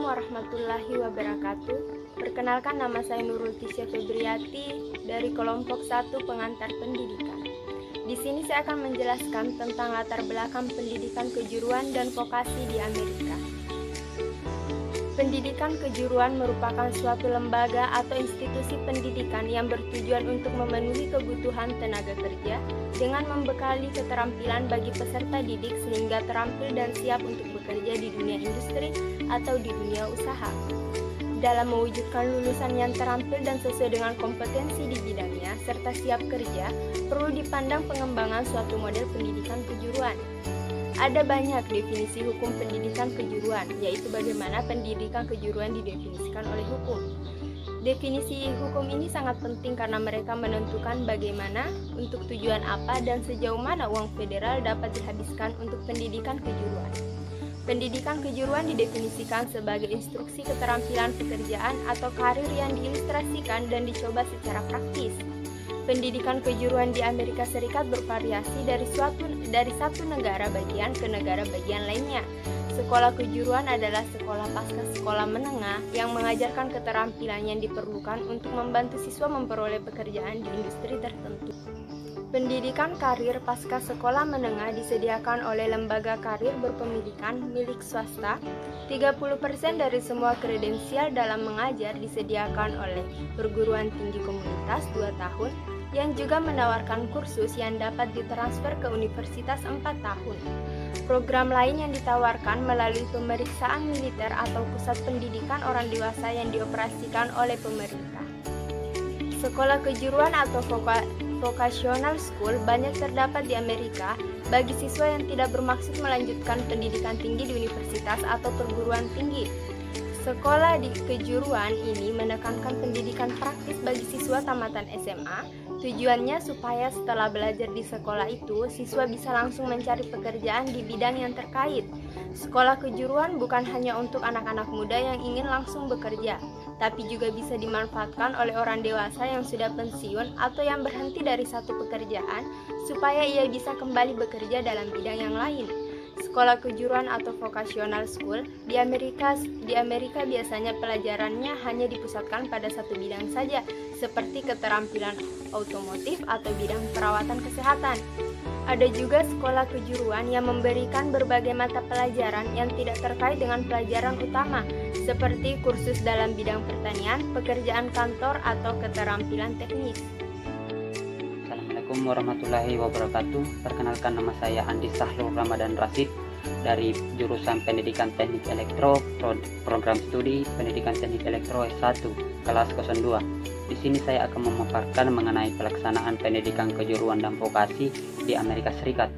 Assalamualaikum warahmatullahi wabarakatuh. Perkenalkan, nama saya Nurul Tisya Febriati dari kelompok 1 pengantar pendidikan. Di sini saya akan menjelaskan tentang latar belakang pendidikan kejuruan dan vokasi di Amerika. Pendidikan kejuruan merupakan suatu lembaga atau institusi pendidikan yang bertujuan untuk memenuhi kebutuhan tenaga kerja dengan membekali keterampilan bagi peserta didik sehingga terampil dan siap untuk bekerja di dunia industri atau di dunia usaha. Dalam mewujudkan lulusan yang terampil dan sesuai dengan kompetensi di bidangnya serta siap kerja, perlu dipandang pengembangan suatu model pendidikan kejuruan. Ada banyak definisi hukum pendidikan kejuruan, yaitu bagaimana pendidikan kejuruan didefinisikan oleh hukum. Definisi hukum ini sangat penting karena mereka menentukan bagaimana, untuk tujuan apa, dan sejauh mana uang federal dapat dihabiskan untuk pendidikan kejuruan. Pendidikan kejuruan didefinisikan sebagai instruksi keterampilan pekerjaan atau karir yang diilustrasikan dan dicoba secara praktis. Pendidikan kejuruan di Amerika Serikat bervariasi dari satu negara bagian ke negara bagian lainnya. Sekolah kejuruan adalah sekolah pasca sekolah menengah yang mengajarkan keterampilan yang diperlukan untuk membantu siswa memperoleh pekerjaan di industri tertentu. Pendidikan karir pasca sekolah menengah disediakan oleh lembaga karir berpemilikan milik swasta. 30% dari semua kredensial dalam mengajar disediakan oleh perguruan tinggi komunitas 2 tahun yang juga menawarkan kursus yang dapat ditransfer ke universitas 4 tahun. Program lain yang ditawarkan melalui pemeriksaan militer atau pusat pendidikan orang dewasa yang dioperasikan oleh pemerintah. Sekolah kejuruan atau vocational school banyak terdapat di Amerika bagi siswa yang tidak bermaksud melanjutkan pendidikan tinggi di universitas atau perguruan tinggi. Sekolah di kejuruan ini menekankan pendidikan praktis bagi siswa tamatan SMA. Tujuannya supaya setelah belajar di sekolah itu, siswa bisa langsung mencari pekerjaan di bidang yang terkait. Sekolah kejuruan bukan hanya untuk anak-anak muda yang ingin langsung bekerja, tapi juga bisa dimanfaatkan oleh orang dewasa yang sudah pensiun atau yang berhenti dari satu pekerjaan supaya ia bisa kembali bekerja dalam bidang yang lain. Sekolah kejuruan atau vocational school di Amerika biasanya pelajarannya hanya dipusatkan pada satu bidang saja, seperti keterampilan otomotif atau bidang perawatan kesehatan. Ada juga sekolah kejuruan yang memberikan berbagai mata pelajaran yang tidak terkait dengan pelajaran utama, seperti kursus dalam bidang pertanian, pekerjaan kantor, atau keterampilan teknis. Assalamualaikum warahmatullahi wabarakatuh. Perkenalkan, nama saya Andi Sahrul Ramadan Rasid dari jurusan Pendidikan Teknik Elektro, program studi Pendidikan Teknik Elektro S1, kelas 02. Di sini saya akan memaparkan mengenai pelaksanaan pendidikan kejuruan dan vokasi di Amerika Serikat.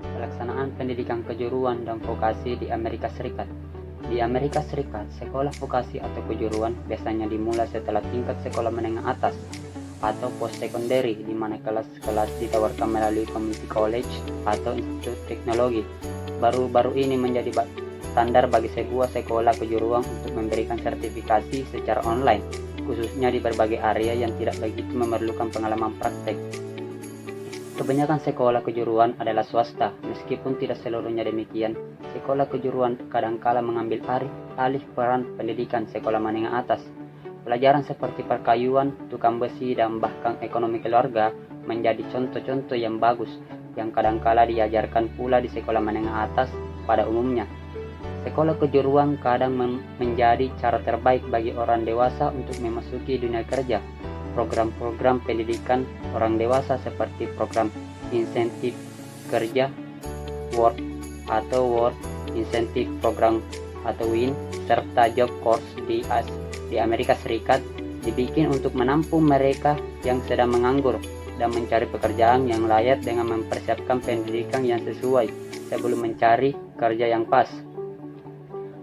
Pelaksanaan pendidikan kejuruan dan vokasi di Amerika Serikat. Di Amerika Serikat, sekolah vokasi atau kejuruan biasanya dimulai setelah tingkat sekolah menengah atas atau post-secondary, di mana kelas-kelas ditawarkan melalui community college atau institut teknologi. Baru-baru ini menjadi standar bagi sebuah sekolah kejuruan untuk memberikan sertifikasi secara online, khususnya di berbagai area yang tidak begitu memerlukan pengalaman praktek. Kebanyakan sekolah kejuruan adalah swasta, meskipun tidak seluruhnya demikian. Sekolah kejuruan kadangkala mengambil alih peran pendidikan sekolah menengah atas. Pelajaran seperti perkayuan, tukang besi, dan bahkan ekonomi keluarga menjadi contoh-contoh yang bagus, yang kadangkala diajarkan pula di sekolah menengah atas pada umumnya. Sekolah kejuruan kadang menjadi cara terbaik bagi orang dewasa untuk memasuki dunia kerja. Program-program pendidikan orang dewasa seperti program insentif kerja, Work Incentive Program atau WIN, serta Job Course di Amerika Serikat dibikin untuk menampung mereka yang sedang menganggur dan mencari pekerjaan yang layak dengan mempersiapkan pendidikan yang sesuai sebelum mencari kerja yang pas.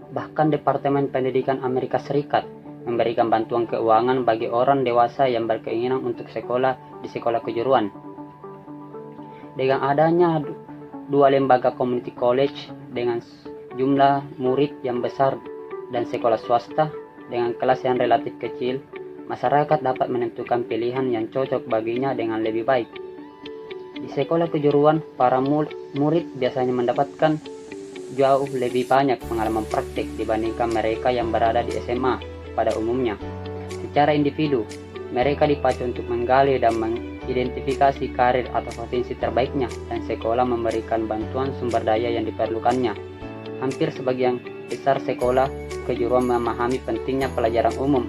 Bahkan Departemen Pendidikan Amerika Serikat memberikan bantuan keuangan bagi orang dewasa yang berkeinginan untuk sekolah di sekolah kejuruan. Dengan adanya 2 lembaga community college dengan jumlah murid yang besar dan sekolah swasta dengan kelas yang relatif kecil, masyarakat dapat menentukan pilihan yang cocok baginya dengan lebih baik. Di sekolah kejuruan, para murid biasanya mendapatkan jauh lebih banyak pengalaman praktik dibandingkan mereka yang berada di SMA pada umumnya. Secara individu, mereka dipacu untuk menggali dan mengidentifikasi karir atau potensi terbaiknya, dan sekolah memberikan bantuan sumber daya yang diperlukannya. Hampir sebagian besar sekolah kejuruan memahami pentingnya pelajaran umum,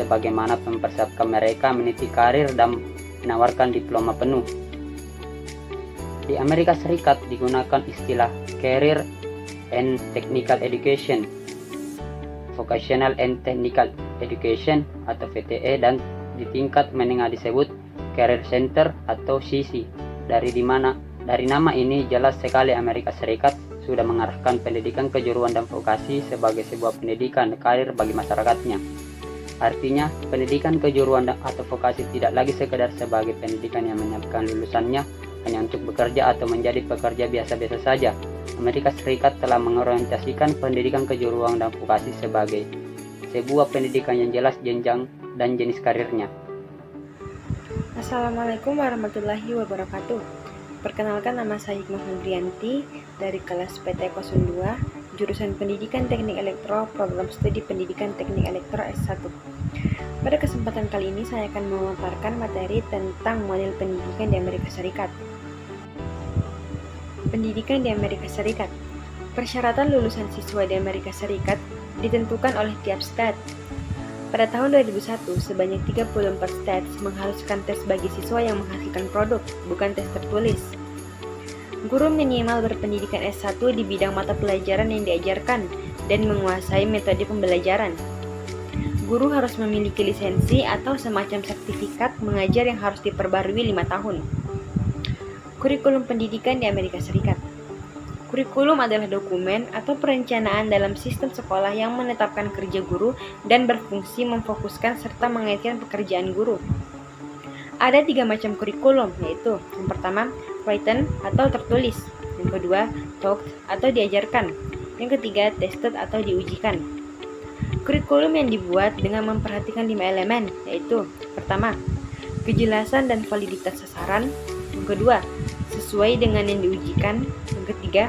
sebagaimana mempersiapkan mereka meniti karir dan menawarkan diploma penuh. Di Amerika Serikat digunakan istilah Career and Technical Education, Vocational and Technical Education atau VTE, dan di tingkat menengah disebut Career Center atau CC. Dari nama ini jelas sekali Amerika Serikat sudah mengarahkan pendidikan kejuruan dan vokasi sebagai sebuah pendidikan karir bagi masyarakatnya. Artinya, pendidikan kejuruan atau vokasi tidak lagi sekedar sebagai pendidikan yang menyiapkan lulusannya hanya untuk bekerja atau menjadi pekerja biasa-biasa saja. Amerika Serikat telah mengorientasikan pendidikan kejuruan dan vokasi sebagai sebuah pendidikan yang jelas jenjang dan jenis karirnya. Assalamualaikum warahmatullahi wabarakatuh. Perkenalkan, nama saya Hikmah Nurdrianti dari kelas PT02, jurusan Pendidikan Teknik Elektro, program studi Pendidikan Teknik Elektro S1. Pada kesempatan kali ini saya akan memaparkan materi tentang model pendidikan di Amerika Serikat. Pendidikan di Amerika Serikat. Persyaratan lulusan siswa di Amerika Serikat ditentukan oleh tiap stat. Pada tahun 2001, sebanyak 34 stats mengharuskan tes bagi siswa yang menghasilkan produk, bukan tes tertulis. Guru minimal berpendidikan S1 di bidang mata pelajaran yang diajarkan dan menguasai metode pembelajaran. Guru harus memiliki lisensi atau semacam sertifikat mengajar yang harus diperbarui 5 tahun. Kurikulum pendidikan di Amerika Serikat. Kurikulum adalah dokumen atau perencanaan dalam sistem sekolah yang menetapkan kerja guru dan berfungsi memfokuskan serta mengaitkan pekerjaan guru. Ada 3 macam kurikulum, yaitu yang pertama, written atau tertulis, yang kedua, taught atau diajarkan, yang ketiga, tested atau diujikan. Kurikulum yang dibuat dengan memperhatikan 5 elemen, yaitu pertama, kejelasan dan validitas sasaran, yang kedua, sesuai dengan yang diujikan, yang ketiga,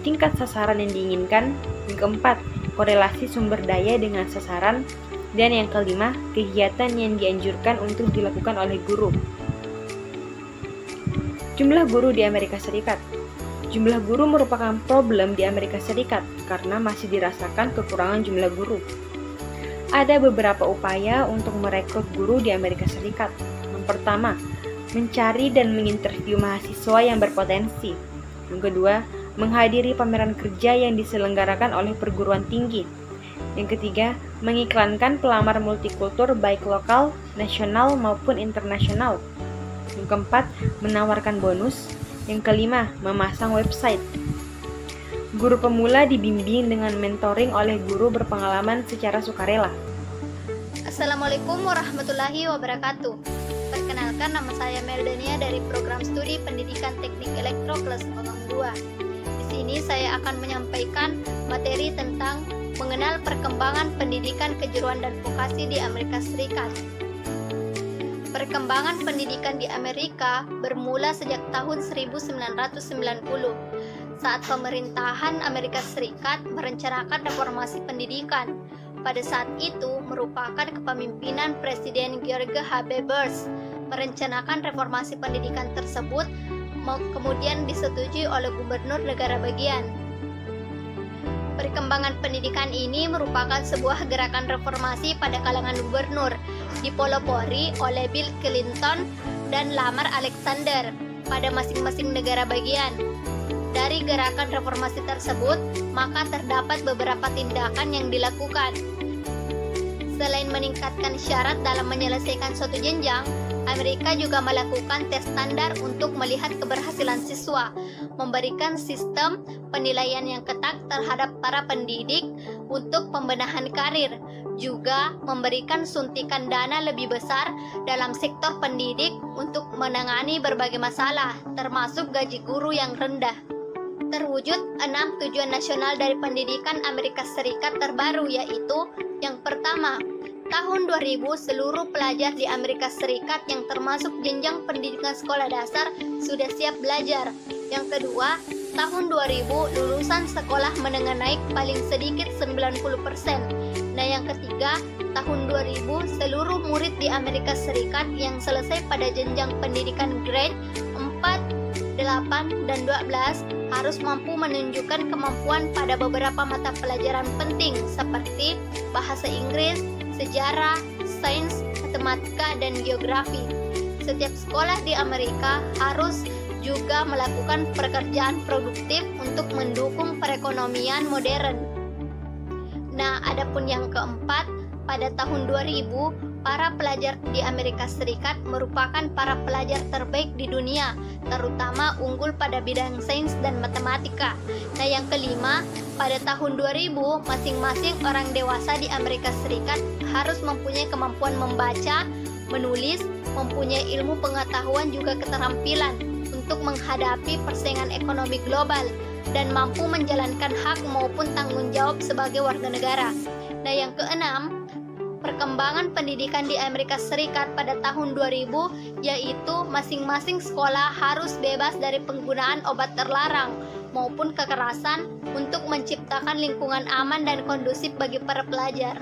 tingkat sasaran yang diinginkan, yang keempat, korelasi sumber daya dengan sasaran, dan yang kelima, kegiatan yang dianjurkan untuk dilakukan oleh guru. Jumlah guru di Amerika Serikat. Jumlah guru merupakan problem di Amerika Serikat karena masih dirasakan kekurangan jumlah guru. Ada beberapa upaya untuk merekrut guru di Amerika Serikat. Yang pertama, mencari dan menginterview mahasiswa yang berpotensi. Yang kedua, menghadiri pameran kerja yang diselenggarakan oleh perguruan tinggi. Yang ketiga, mengiklankan pelamar multikultur baik lokal, nasional maupun internasional. Yang keempat, menawarkan bonus. Yang kelima, memasang website. Guru pemula dibimbing dengan mentoring oleh guru berpengalaman secara sukarela. Assalamualaikum warahmatullahi wabarakatuh. Perkenalkan, nama saya Meldania dari program studi Pendidikan Teknik Elektro kelas 02. Di sini saya akan menyampaikan materi tentang mengenal perkembangan pendidikan kejuruan dan vokasi di Amerika Serikat. Perkembangan pendidikan di Amerika bermula sejak tahun 1990 saat pemerintahan Amerika Serikat merencanakan reformasi pendidikan. Pada saat itu merupakan kepemimpinan Presiden George H.W. Bush. Merencanakan reformasi pendidikan tersebut kemudian disetujui oleh gubernur negara bagian. Perkembangan pendidikan ini merupakan sebuah gerakan reformasi pada kalangan gubernur, dipelopori oleh Bill Clinton dan Lamar Alexander pada masing-masing negara bagian. Dari gerakan reformasi tersebut, maka terdapat beberapa tindakan yang dilakukan. Selain meningkatkan syarat dalam menyelesaikan suatu jenjang, Amerika juga melakukan tes standar untuk melihat keberhasilan siswa, memberikan sistem penilaian yang ketat terhadap para pendidik untuk pembenahan karir, juga memberikan suntikan dana lebih besar dalam sektor pendidik untuk menangani berbagai masalah, termasuk gaji guru yang rendah. Terwujud 6 tujuan nasional dari pendidikan Amerika Serikat terbaru, yaitu yang pertama, tahun 2000 seluruh pelajar di Amerika Serikat yang termasuk jenjang pendidikan sekolah dasar sudah siap belajar. Yang kedua, tahun 2000 lulusan sekolah menengah naik paling sedikit 90%. Nah, yang ketiga, tahun 2000 seluruh murid di Amerika Serikat yang selesai pada jenjang pendidikan grade 4, 8, dan 12 harus mampu menunjukkan kemampuan pada beberapa mata pelajaran penting seperti bahasa Inggris, sejarah, sains, matematika, dan geografi. Setiap sekolah di Amerika harus juga melakukan pekerjaan produktif untuk mendukung perekonomian modern. Nah, adapun yang keempat, pada tahun 2000, para pelajar di Amerika Serikat merupakan para pelajar terbaik di dunia, terutama unggul pada bidang sains dan matematika. Nah, yang kelima, pada tahun 2000, masing-masing orang dewasa di Amerika Serikat harus mempunyai kemampuan membaca, menulis, mempunyai ilmu pengetahuan juga keterampilan untuk menghadapi persaingan ekonomi global, dan mampu menjalankan hak maupun tanggung jawab sebagai warga negara. Nah, yang keenam, perkembangan pendidikan di Amerika Serikat pada tahun 2000 yaitu masing-masing sekolah harus bebas dari penggunaan obat terlarang maupun kekerasan untuk menciptakan lingkungan aman dan kondusif bagi para pelajar.